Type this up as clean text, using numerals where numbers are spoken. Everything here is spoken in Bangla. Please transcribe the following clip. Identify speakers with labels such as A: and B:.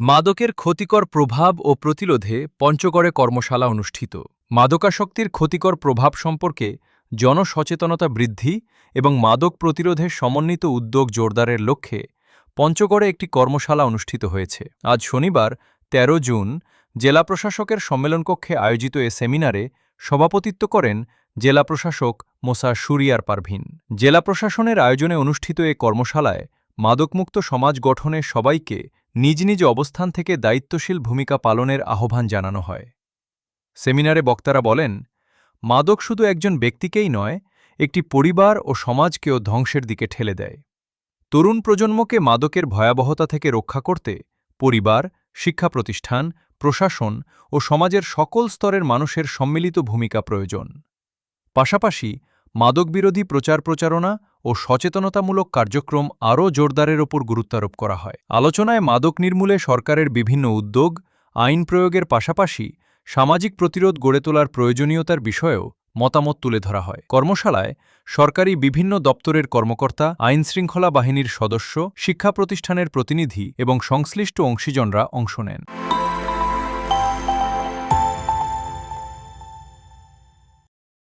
A: মাদকের ক্ষতিকর প্রভাব ও প্রতিরোধে পঞ্চগড়ে কর্মশালা অনুষ্ঠিত। মাদকাসক্তির ক্ষতিকর প্রভাব সম্পর্কে জনসচেতনতা বৃদ্ধি এবং মাদক প্রতিরোধে সমন্বিত উদ্যোগ জোরদারের লক্ষ্যে পঞ্চগড়ে একটি কর্মশালা অনুষ্ঠিত হয়েছে। আজ শনিবার ১৩ জুন জেলা প্রশাসকের সম্মেলনকক্ষে আয়োজিত এ সেমিনারে সভাপতিত্ব করেন জেলা প্রশাসক মোসা শুরিয়ার পারভীন। জেলা প্রশাসনের আয়োজনে অনুষ্ঠিত এ কর্মশালায় মাদকমুক্ত সমাজ গঠনে সবাইকে নিজ নিজ অবস্থান থেকে দায়িত্বশীল ভূমিকা পালনের আহ্বান জানানো হয়। সেমিনারে বক্তারা বলেন, মাদক শুধু একজন ব্যক্তিকেই নয়, একটি পরিবার ও সমাজকেও ধ্বংসের দিকে ঠেলে দেয়। তরুণ প্রজন্মকে মাদকের ভয়াবহতা থেকে রক্ষা করতে পরিবার, শিক্ষা প্রতিষ্ঠান, প্রশাসন ও সমাজের সকল স্তরের মানুষের সম্মিলিত ভূমিকা প্রয়োজন। পাশাপাশি মাদকবিরোধী প্রচারণা ও সচেতনতামূলক কার্যক্রম আরও জোরদারের ওপর গুরুত্বারোপ করা হয়। আলোচনায় মাদক নির্মূলে সরকারের বিভিন্ন উদ্যোগ, আইন প্রয়োগের পাশাপাশি সামাজিক প্রতিরোধ গড়ে তোলার প্রয়োজনীয়তার বিষয়েও মতামত তুলে ধরা হয়। কর্মশালায় সরকারি বিভিন্ন দপ্তরের কর্মকর্তা, আইনশৃঙ্খলা বাহিনীর সদস্য, শিক্ষা প্রতিষ্ঠানের প্রতিনিধি এবং সংশ্লিষ্ট অংশীজনরা অংশ নেন।